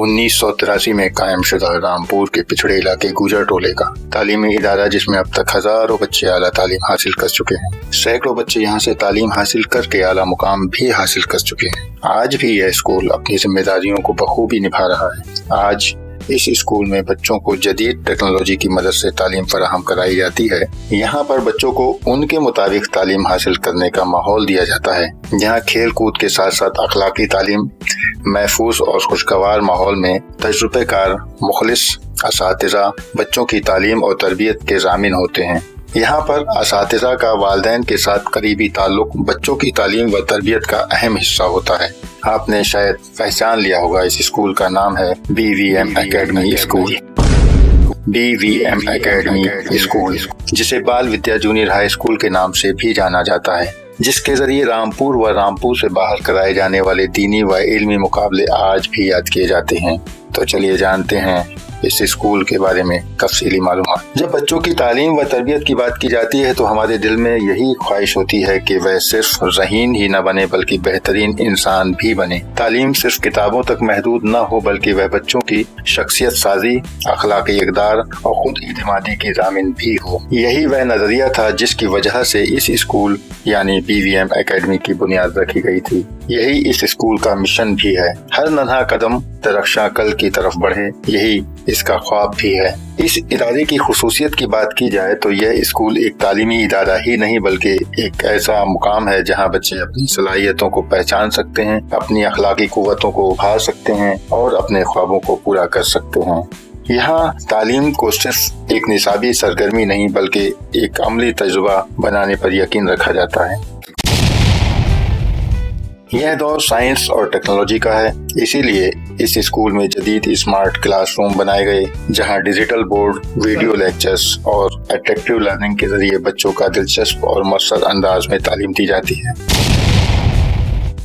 1983 में कायम शुदा रामपुर के पिछड़े इलाके गुजर टोले का तालीमी इदारा, जिसमें अब तक हजारों बच्चे आला तालीम हासिल कर चुके हैं। सैकड़ों बच्चे यहाँ से तालीम हासिल करके आला मुकाम भी हासिल कर चुके हैं। आज भी यह स्कूल अपनी जिम्मेदारियों को बखूबी निभा रहा है। आज इस स्कूल में बच्चों को जदीद टेक्नोलॉजी की मदद से तालीम फराहम कराई जाती है। यहाँ पर बच्चों को उनके मुताबिक तालीम हासिल करने का माहौल दिया जाता है। यहाँ खेल कूद के साथ साथ अखलाकी तालीम महफूज और खुशगवार माहौल में तजुर्बेकार मुखलिस असातिज़ा बच्चों की तालीम और तरबियत के ज़ामिन होते हैं। यहाँ पर असातिज़ा का वालिदैन के साथ करीबी ताल्लुक बच्चों की तालीम व तरबियत का अहम हिस्सा होता है। आपने शायद पहचान लिया होगा, इस स्कूल का नाम है BVM academy school. BVM academy school, जिसे बाल विद्या जूनियर हाई स्कूल के नाम से भी जाना जाता है, जिसके जरिए रामपुर व रामपुर से बाहर कराए जाने वाले दीनी व इल्मी मुकाबले आज भी याद किए जाते हैं। तो चलिए जानते हैं इस स्कूल के बारे में तफसीली मालूमात। जब बच्चों की तालीम व तरबियत की बात की जाती है तो हमारे दिल में यही ख्वाहिश होती है कि वह सिर्फ ज़हीन ही न बने बल्कि बेहतरीन इंसान भी बने। तालीम सिर्फ किताबों तक महदूद न हो बल्कि वह बच्चों की शख्सियत साजी, अखलाकी इक़दार और खुद इत्मीनादी की ज़ामिन भी हो। यही वह नजरिया था जिसकी वजह से इस स्कूल यानी BVM एकेडमी की बुनियाद रखी गई थी। यही इस स्कूल का मिशन भी है। हर नन्हा कदम तरक्शा कल की तरफ बढ़े, यही इसका ख्वाब भी है। इस इदारे की खुसूसियत की बात की जाए तो यह स्कूल एक तालीमी इदारा ही नहीं बल्कि एक ऐसा मुकाम है जहां बच्चे अपनी सलाहियतों को पहचान सकते हैं, अपनी अखलाकी कुव्वतों को उभार सकते हैं और अपने ख्वाबों को पूरा कर सकते हैं। यहाँ तालीम को सिर्फ एक निसाबी सरगर्मी नहीं बल्कि एक अमली तजुर्बा बनाने पर यकीन रखा जाता है। यह दौर साइंस और टेक्नोलॉजी का है, इसीलिए इस स्कूल में जदीद स्मार्ट क्लासरूम बनाए गए जहां डिजिटल बोर्ड, वीडियो लेक्चर्स और अट्रैक्टिव लर्निंग के जरिए बच्चों का दिलचस्प और मसर अंदाज में तालीम दी जाती है,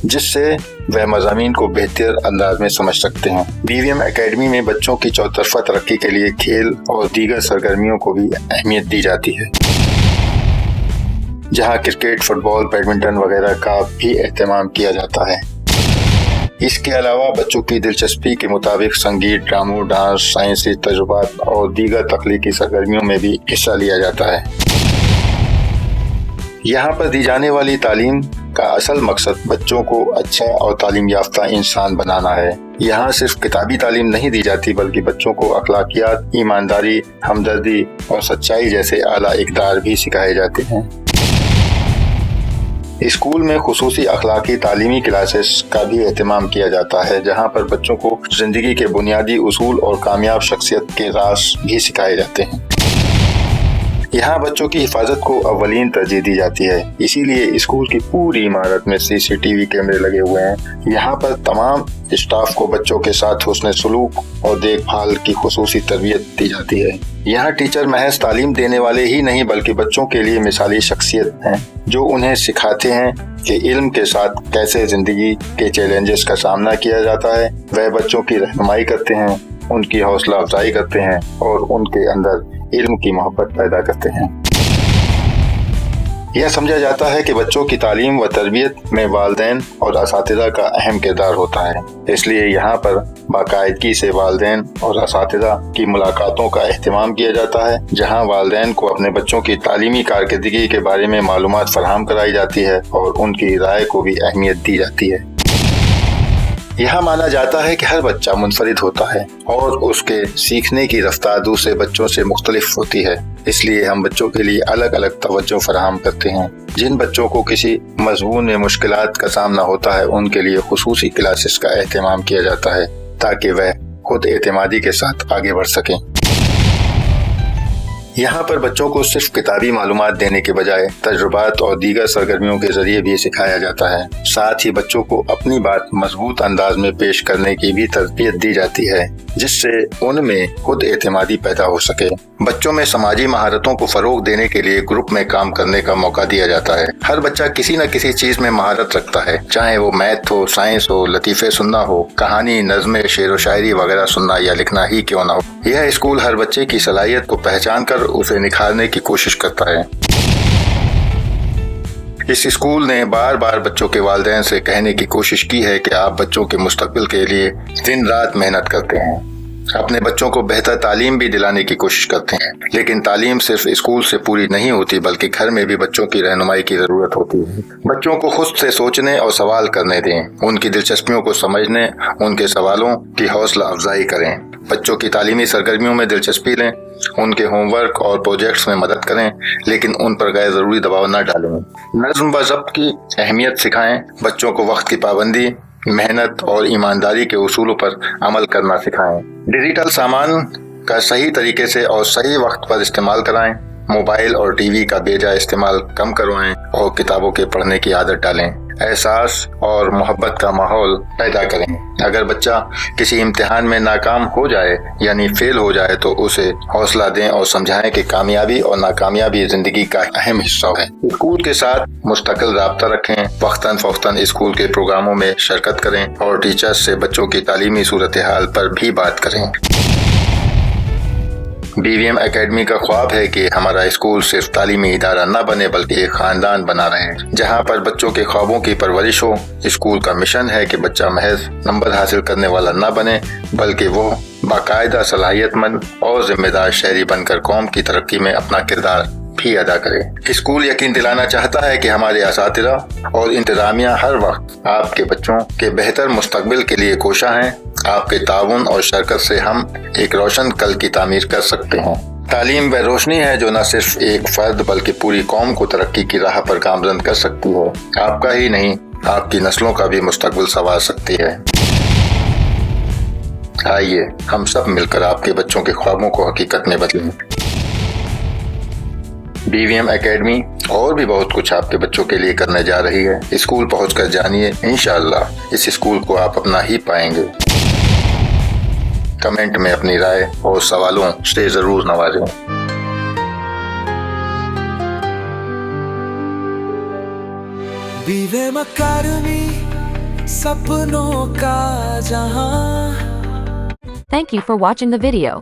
जिससे वह मज़ामीन को बेहतर अंदाज में समझ सकते हैं। BVM एकेडमी में बच्चों की चौतरफा तरक्की के लिए खेल और दीगर सरगर्मियों को भी अहमियत दी जाती है, जहां क्रिकेट, फुटबॉल, बैडमिंटन वगैरह का भी एहतमाम किया जाता है। इसके अलावा बच्चों की दिलचस्पी के मुताबिक संगीत, ड्रामों, डांस, साइंसी तजुर्बात और दीगर तख्लीकी सरगर्मियों में भी हिस्सा लिया जाता है। यहाँ पर दी जाने वाली तालीम का असल मकसद बच्चों को अच्छा और तालीम याफ्ता इंसान बनाना है। यहाँ सिर्फ किताबी तालीम नहीं दी जाती बल्कि बच्चों को अखलाकियात, ईमानदारी, हमदर्दी और सच्चाई जैसे आला इक़दार भी सिखाए जाते हैं। स्कूल में खुसूसी अखलाकी तालीमी क्लासेस का भी एहतमाम किया जाता है, जहाँ पर बच्चों को जिंदगी के बुनियादी उसूल और कामयाब शख्सियत के राज भी सिखाए जाते हैं। यहाँ बच्चों की हिफाजत को अव्वलीन तरजीह दी जाती है, इसीलिए स्कूल की पूरी इमारत में CCTV कैमरे लगे हुए हैं। यहाँ पर तमाम स्टाफ को बच्चों के साथ हुस्न सलूक और देखभाल की खुसूसी तरबियत दी जाती है। यहाँ टीचर महज तालीम देने वाले ही नहीं बल्कि बच्चों के लिए मिसाली शख्सियत हैं, जो उन्हें सिखाते हैं कि इल्म के साथ कैसे जिंदगी के चैलेंजेस का सामना किया जाता है। वह बच्चों की रहनुमाई करते हैं, उनकी हौसला अफजाई करते हैं और उनके अंदर इल्म की मोहब्बत पैदा करते हैं। यह समझा जाता है कि बच्चों की तालीम व तरबियत में वालिदैन और असातिज़ा का अहम किरदार होता है, इसलिए यहाँ पर बाकायदगी से वालिदैन और असातिज़ा की मुलाकातों का एहतमाम किया जाता है, जहाँ वालिदैन को अपने बच्चों की तालीमी कारकर्दगी के बारे में मालूमात फराहम कराई जाती है और उनकी राय को भी अहमियत दी जाती है। यहाँ माना जाता है कि हर बच्चा मुनफरिद होता है और उसके सीखने की रफ्तार दूसरे बच्चों से मुख्तलिफ होती है, इसलिए हम बच्चों के लिए अलग अलग तवज्जो फराहम करते हैं। जिन बच्चों को किसी मज़मून में मुश्किलात का सामना होता है उनके लिए खुसूसी क्लासेस का एहतमाम किया जाता है ताकि वह खुद एतमादी के साथ आगे बढ़ सकें। यहाँ पर बच्चों को सिर्फ किताबी मालूमात देने के बजाय तजुर्बात और दीगर सरगर्मियों के जरिए भी सिखाया जाता है। साथ ही बच्चों को अपनी बात मजबूत अंदाज में पेश करने की भी तरबियत दी जाती है, जिससे उनमें खुद एतमादी पैदा हो सके। बच्चों में समाजी महारतों को फरोग देने के लिए ग्रुप में काम करने का मौका दिया जाता है। हर बच्चा किसी न किसी चीज में महारत रखता है, चाहे वो मैथ हो, साइंस हो, लतीफे सुनना हो, कहानी, नज़्में, शेर व शायरी वगैरह सुनना या लिखना ही क्यों न हो। यह स्कूल हर बच्चे की सलाहियत को पहचान कर उसे निखारने की कोशिश करता है। इस स्कूल ने बार बार बच्चों के वालिदैन से कहने की कोशिश की है कि आप बच्चों के मुस्तकबिल के लिए दिन रात मेहनत करते हैं, अपने बच्चों को बेहतर तालीम भी दिलाने की कोशिश करते हैं, लेकिन तालीम सिर्फ स्कूल से पूरी नहीं होती बल्कि घर में भी बच्चों की रहनुमाई की जरूरत होती है। बच्चों को खुद से सोचने और सवाल करने दें, उनकी दिलचस्पियों को समझने, उनके सवालों की हौसला अफजाई करें, बच्चों की तालीमी सरगर्मियों में दिलचस्पी लें, उनके होमवर्क और प्रोजेक्ट्स में मदद करें, लेकिन उन पर गैर जरूरी दबाव न डालें। नज़्म व ज़ब्त की अहमियत सिखाएं, बच्चों को वक्त की पाबंदी, मेहनत और ईमानदारी के उसूलों पर अमल करना सिखाएं। डिजिटल सामान का सही तरीके से और सही वक्त पर इस्तेमाल कराएं, मोबाइल और टीवी का बेजा इस्तेमाल कम करवाएं और किताबों के पढ़ने की आदत डालें, एहसास और मोहब्बत का माहौल पैदा करें। अगर बच्चा किसी इम्तिहान में नाकाम हो जाए यानी फेल हो जाए तो उसे हौसला दें और समझाएं कि कामयाबी और नाकामयाबी जिंदगी का अहम हिस्सा है। स्कूल के साथ मुस्तकिल राब्ता रखें, वक्तन फवक्तन स्कूल के प्रोग्रामों में शिरकत करें और टीचर्स से बच्चों की तालीमी सूरत हाल पर भी बात करें। BVM एकेडमी का ख्वाब है कि हमारा स्कूल सिर्फ तालीमी इदारा न बने बल्कि एक खानदान बना रहे जहां पर बच्चों के ख्वाबों की परवरिश हो। स्कूल का मिशन है कि बच्चा महज नंबर हासिल करने वाला न बने बल्कि वो बाकायदा सलाहियतमंद और जिम्मेदार शहरी बनकर कौम की तरक्की में अपना किरदार भी अदा करे। स्कूल यकीन दिलाना चाहता है कि हमारे असातिज़ा और इंतजामिया हर वक्त आपके बच्चों के बेहतर मुस्तकबिल के लिए कोशा हैं। आपके ताउन और शरकत से हम एक रोशन कल की तामीर कर सकते हैं। तालीम वह रोशनी है जो न सिर्फ एक फर्द बल्कि पूरी कौम को तरक्की की राह पर गामजन कर सकती है। आपका ही नहीं, आपकी नस्लों का भी मुस्तकबिल संवार सकती है। आइए हम सब मिलकर आपके बच्चों के ख्वाबों को हकीकत में बदलें। BVM एकेडमी और भी बहुत कुछ आपके बच्चों के लिए करने जा रही है। स्कूल पहुंचकर जानिए, इंशाअल्लाह इस स्कूल को आप अपना ही पाएंगे। कमेंट में अपनी राय और सवालों से जरूर नवाजें। BVM एकेडमी, सपनों का जहां। Thank you for watching the video.